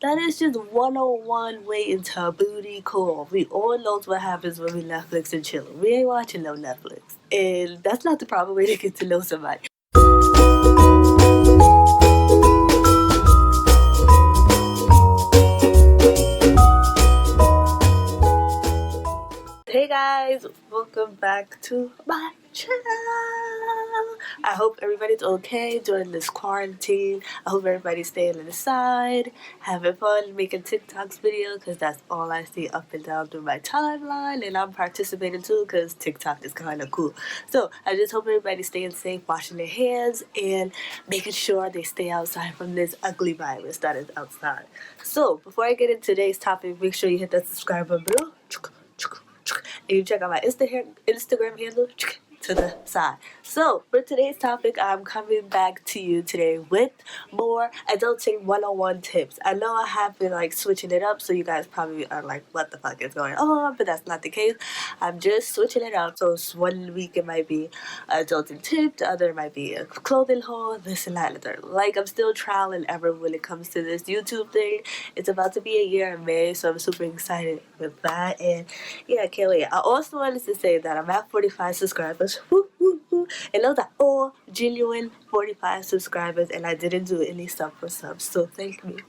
That is just 101 waiting to booty call. We all knows what happens when we Netflix and chilling. We ain't watching no Netflix. And that's not the proper way to get to know somebody. Hey guys, welcome back to my channel. I hope everybody's okay during this quarantine. I hope everybody's staying inside, having fun, making TikToks video, because that's all I see up and down through my timeline, and I'm participating too because TikTok is kind of cool. So I just hope everybody's staying safe, washing their hands, and making sure they stay outside from this ugly virus that is outside. So before I get into today's topic, make sure you hit that subscribe button below. And you check out my Instagram handle to the side. So for today's topic, I'm coming back to you today with more adulting 101 tips. I know I have been like switching it up, so you guys probably are like, what the fuck is going on? But that's not the case. I'm just switching it up. So one week it might be adulting tip, the other might be a clothing haul, this and that and the third. Like, I'm still trial and error when it comes to this YouTube thing. It's about to be a year in May, so I'm super excited with that. And yeah, I can't wait. I also wanted to say that I'm at 45 subscribers. Woo, woo, woo. And those are all genuine 45 subscribers, and I didn't do any sub for subs, so thank you.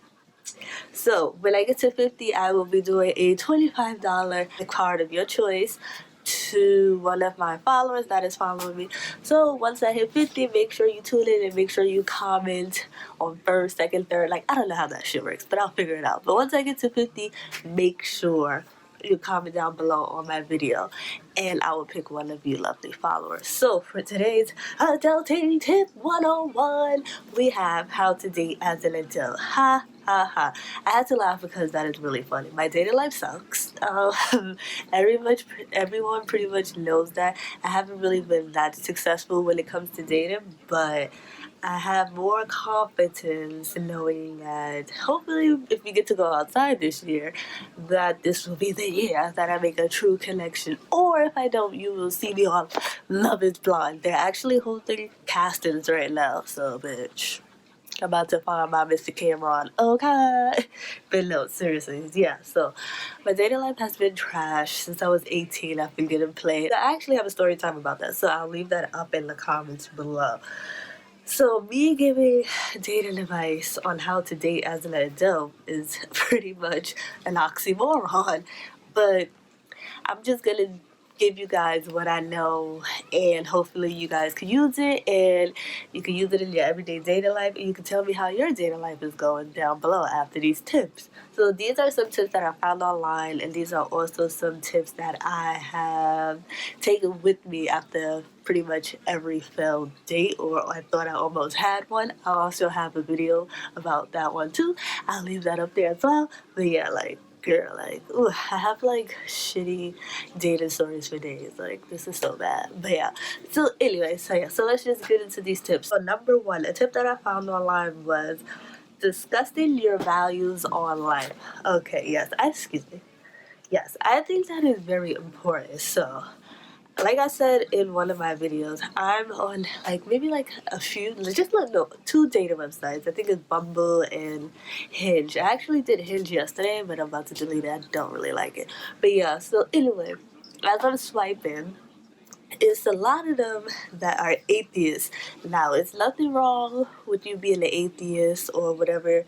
So when I get to 50, I will be doing a $25 card of your choice to one of my followers that is following me. So once I hit 50, make sure you tune in and make sure you comment on first, second, third. Like, I don't know how that shit works, but I'll figure it out. But once I get to 50, make sure you comment down below on my video, and I will pick one of you lovely followers. So for today's adulting tip 101, we have how to date as an adult. Ha ha ha. I had to laugh because that is really funny. My dating life sucks. Everyone pretty much knows that. I haven't really been that successful when it comes to dating, but I have more confidence knowing that hopefully if we get to go outside this year, that this will be the year that I make a true connection. Or if I don't, you will see me on Love is Blind. They're actually holding castings right now, so bitch, I'm about to find my Mr. Cameron. Okay. But no, seriously, yeah. So my dating life has been trash since I was 18. I've been getting played. I actually have a story time about that, so I'll leave that up in the comments below. So me giving dating advice on how to date as an adult is pretty much an oxymoron, but I'm just gonna give you guys what I know, and hopefully you guys can use it, and you can use it in your everyday dating life, and you can tell me how your dating life is going down below after these tips. So these are some tips that I found online, and these are also some tips that I have taken with me after pretty much every failed date, or I thought I almost had one. I also have a video about that one too. I'll leave that up there as well. But yeah, like, girl, like, ooh, I have like shitty dating stories for days. Like, this is so bad. But yeah. So anyway, so let's just get into these tips. So number one, a tip that I found online was discussing your values online. Okay, yes, excuse me. Yes, I think that is very important. So like I said in one of my videos, I'm on like maybe like a few, just no, two dating websites. I think it's Bumble and Hinge. I actually did Hinge yesterday, but I'm about to delete it. I don't really like it. But yeah, so anyway, as I'm swiping, it's a lot of them that are atheists. Now, it's nothing wrong with you being an atheist or whatever,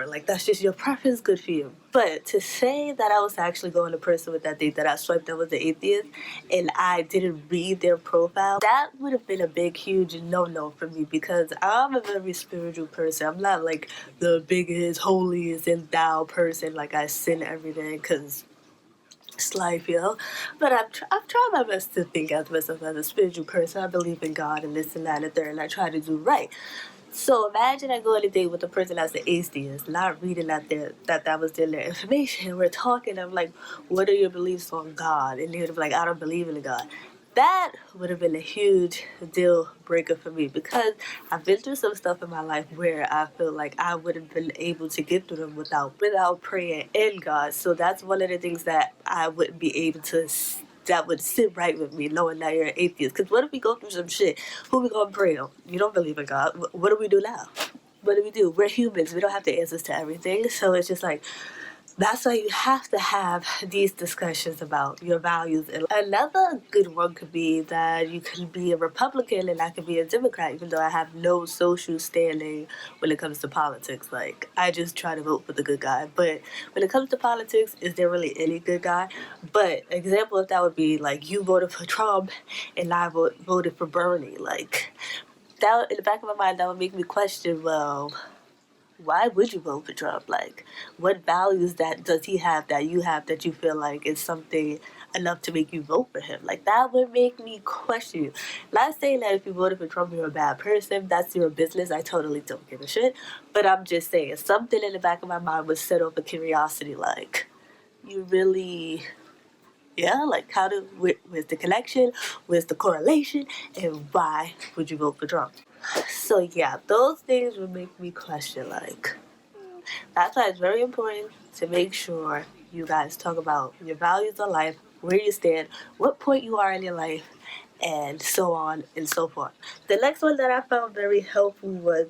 like, that's just your preference, good for you. But to say that I was actually going to person with that date that I swiped that was an atheist, and I didn't read their profile, that would have been a big, huge no-no for me, because I'm a very spiritual person. I'm not like the biggest, holiest, and thou person, like I sin every day, because it's life, you know. But I've tried my best to think of myself as a spiritual person. I believe in God and this and that and the third, and I try to do right. So imagine I go on a date with a person that's an atheist, not reading that was in their information. We're talking, I'm like, what are your beliefs on God? And they're like, I don't believe in God. That would have been a huge deal breaker for me, because I've been through some stuff in my life where I feel like I would have been able to get through them without praying in God. So that's one of the things that I wouldn't be able to, that would sit right with me, knowing that you're an atheist. Because what if we go through some shit? Who we gonna pray on? You don't believe in God. What do we do now? what do? We're humans. We don't have the answers to everything. So it's just like, that's why you have to have these discussions about your values. And another good one could be that you can be a Republican and I could be a Democrat, even though I have no social standing when it comes to politics. Like, I just try to vote for the good guy. But when it comes to politics, is there really any good guy? But example of that would be like you voted for Trump and I voted for Bernie. Like, that in the back of my mind, that would make me question, well, why would you vote for Trump? Like, what values that does he have that you have that you feel like is something enough to make you vote for him? Like, that would make me question you. Not saying that if you voted for Trump, you're a bad person. That's your business. I totally don't give a shit. But I'm just saying, something in the back of my mind was set off a curiosity. Like, you really, yeah, like, where's the connection? Where's the correlation? And why would you vote for Trump? So yeah, those things would make me question, like, that's why it's very important to make sure you guys talk about your values of life, where you stand, what point you are in your life, and so on and so forth. The next one that I found very helpful was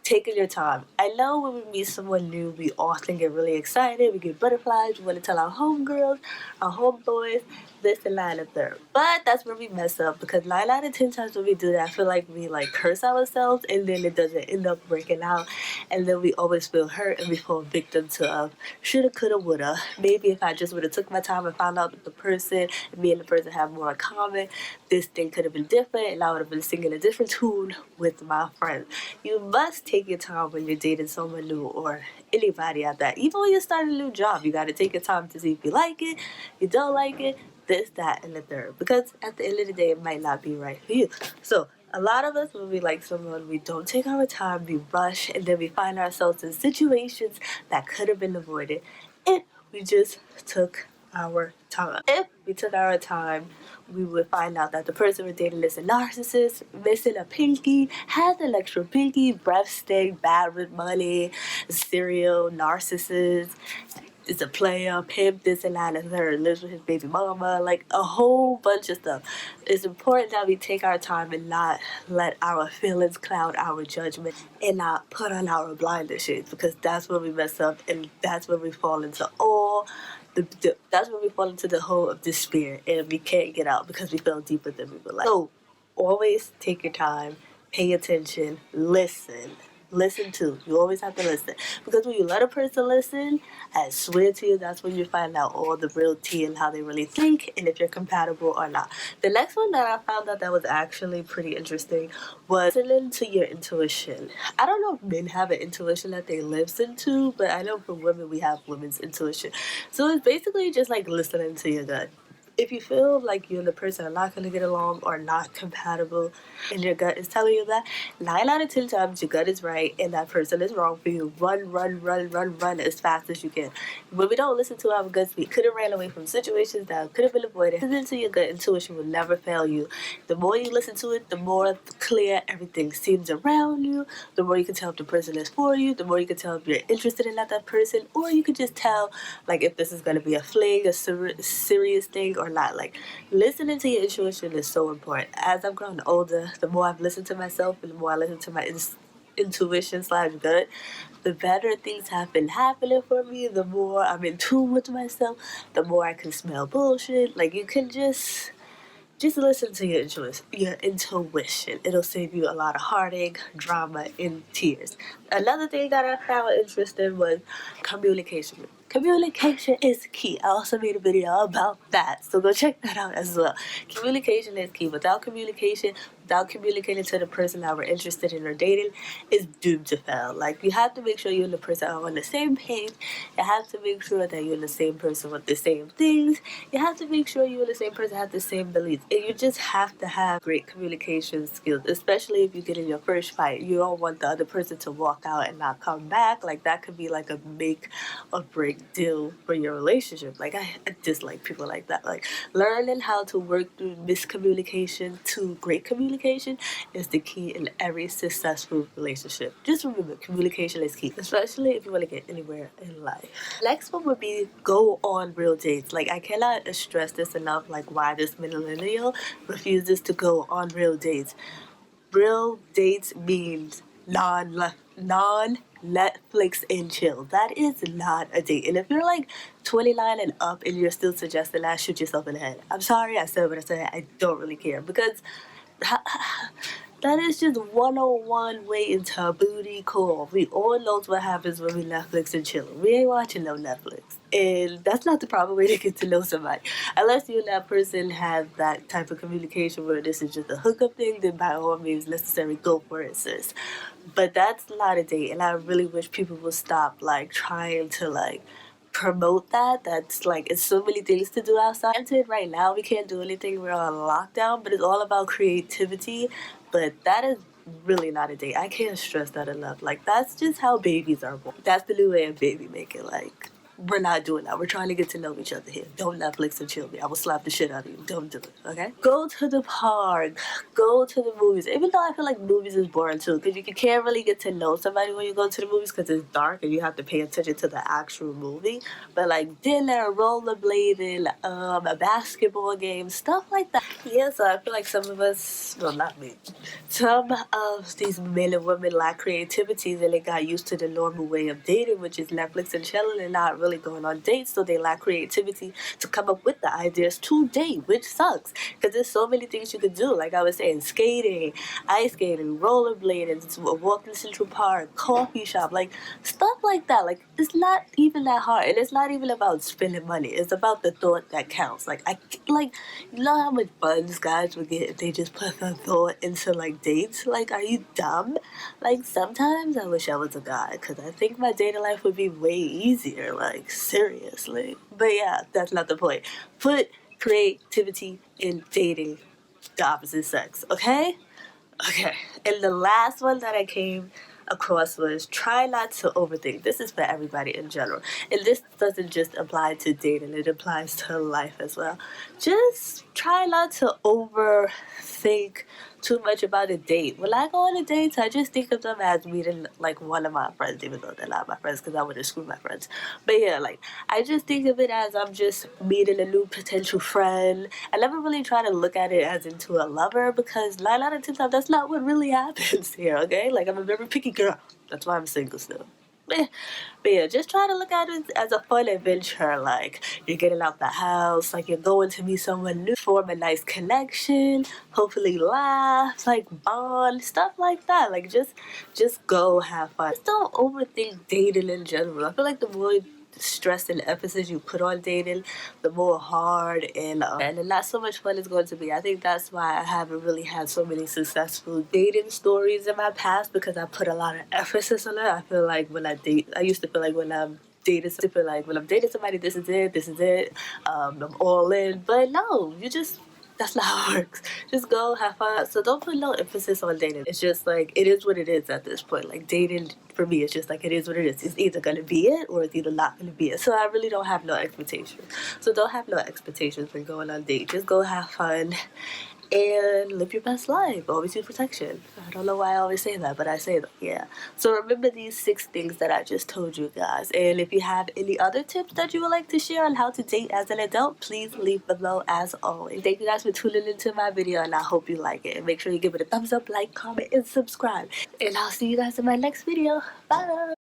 taking your time. I know when we meet someone new, we often get really excited. We get butterflies. We want to tell our homegirls, our homeboys, this and that and the third. But that's where we mess up because 9 out of 10 times when we do that, I feel like we like curse ourselves and then it doesn't end up working out. And then we always feel hurt and we fall victim to shoulda, coulda, woulda. Maybe if I just would have took my time and found out that the person, me and the person have more in common, this thing could have been different and I would have been singing a different tune with my friends. You must take your time when you're dating someone new or anybody at that. Even when you're starting a new job, you got to take your time to see if you like it, you don't like it, this, that, and the third. Because at the end of the day, it might not be right for you. So a lot of us, when we like someone, we don't take our time, we rush, and then we find ourselves in situations that could have been avoided if we just took our time. If we took our time, we would find out that the person we're dating is a narcissist, missing a pinky, has an extra pinky, breath stink, bad with money, serial narcissist, is a player, pimp, this and that and third, lives with his baby mama, like a whole bunch of stuff. It's important that we take our time and not let our feelings cloud our judgment and not put on our blinder shades because that's where we mess up and that's where we fall into all that's where we fall into the hole of despair and we can't get out because we fell deeper than we would like. So always take your time, pay attention, listen. Listen to. You always have to listen. Because when you let a person listen, I swear to you, that's when you find out all the real tea and how they really think and if you're compatible or not. The next one that I found out that was actually pretty interesting was listening to your intuition. I don't know if men have an intuition that they listen to, but I know for women, we have women's intuition. So it's basically just like listening to your gut. If you feel like you and the person are not going to get along or not compatible and your gut is telling you that, 9 out of 10 times your gut is right and that person is wrong for you. Run as fast as you can. When we don't listen to our guts, we could have ran away from situations that could have been avoided. Listening to your gut intuition will never fail you. The more you listen to it, the more clear everything seems around you. The more you can tell if the person is for you. The more you can tell if you're interested in that person. Or you can just tell like if this is going to be a fling, a serious thing or not. Like, listening to your intuition is so important. As I've grown older, the more I've listened to myself and the more I listen to my intuition / gut, the better things have been happening for me. The more I'm in tune with myself, the more I can smell bullshit. Like, you can just listen to your intuition. It'll save you a lot of heartache, drama, and tears. Another thing that I found interesting was communication. Communication is key. I also made a video about that, so go check that out as well. Communication is key. Without communicating to the person that we're interested in or dating, is doomed to fail. Like, you have to make sure you and the person are on the same page. You have to make sure that you and the same person want the same things. You have to make sure you and the same person have the same beliefs. And you just have to have great communication skills, especially if you get in your first fight. You don't want the other person to walk out and not come back. Like, that could be like a make or break deal for your relationship. Like, I dislike people like that. Like, learning how to work through miscommunication to great communication is the key in every successful relationship. Just remember, communication is key, especially if you want to get anywhere in life. Next one would be go on real dates. Like, I cannot stress this enough, like why this millennial refuses to go on real dates. Real dates means non Netflix and chill. That is not a date. And if you're like 29 and up and you're still suggesting that, shoot yourself in the head. I'm sorry I said what I said. I don't really care because that is just 101 way into a booty call. We all knows what happens when we Netflix and chill. We ain't watching no Netflix. And that's not the proper way to get to know somebody. Unless you and that person have that type of communication where this is just a hookup thing, then by all means necessary go for it, sis. But that's not a date, and I really wish people would stop like trying to like promote that. That's like it's so many things to do outside. Granted, right now we can't do anything. We're on lockdown, but it's all about creativity. But that is really not a date. I can't stress that enough. Like that's just how babies are born. That's the new way of baby making. Like we're not doing that. We're trying to get to know each other here. Don't Netflix and chill me. I will slap the shit out of you. Don't do it, okay? Go to the park. Go to the movies. Even though I feel like movies is boring too, because you can't really get to know somebody when you go to the movies because it's dark and you have to pay attention to the actual movie. But like dinner, rollerblading, a basketball game, stuff like that. Yeah, so I feel like some of us, well, not me, some of these men and women lack creativity and they got used to the normal way of dating, which is Netflix and chilling and not really going on dates, so they lack creativity to come up with the ideas to date, which sucks because there's so many things you could do. Like I was saying, skating, ice skating, rollerblading, walk in Central Park, coffee shop, like stuff like that. Like it's not even that hard, and it's not even about spending money. It's about the thought that counts. Like you know how much fun guys would get if they just put the thought into like dates. Like, are you dumb? Like sometimes I wish I was a guy because I think my dating life would be way easier. Like seriously, but yeah, that's not the point. Put creativity in dating the opposite sex, okay? Okay. And the last one that I came across was try not to overthink. This is for everybody in general. And this doesn't just apply to dating, it applies to life as well. Just try not to overthink too much about a date. When I go on a date, I just think of them as meeting like one of my friends, even though they're not my friends because I wouldn't screw my friends. But yeah, like I just think of it as I'm just meeting a new potential friend. I never really try to look at it as into a lover because 9 out of 10 times that's not what really happens here, okay? Like I'm a very picky girl. That's why I'm single still. But yeah, just try to look at it as a fun adventure. Like you're getting out the house, like you're going to meet someone new, form a nice connection, hopefully laugh, like bond, stuff like that. Like just go have fun. Just don't overthink dating in general. I feel like the more stress and emphasis you put on dating, the more hard and not so much fun it's going to be. I think that's why I haven't really had so many successful dating stories in my past because I put a lot of emphasis on it. I feel like when I date, I used to feel like when I'm when I'm dating somebody, this is it. I'm all in. But no, that's not how it works. Just go have fun. So don't put no emphasis on dating. It's just like it is what it is at this point. Like dating for me, it's just like it is what it is. It's either gonna be it or it's either not gonna be it. So I really don't have no expectations. So don't have no expectations when going on dates. Just go have fun and live your best life. Always use protection. I don't know why I always say that, but I say that, yeah. So remember these 6 things that I just told you guys. And if you have any other tips that you would like to share on how to date as an adult, please leave below as always. Thank you guys for tuning into my video and I hope you like it. And make sure you give it a thumbs up, like, comment, and subscribe. And I'll see you guys in my next video. Bye!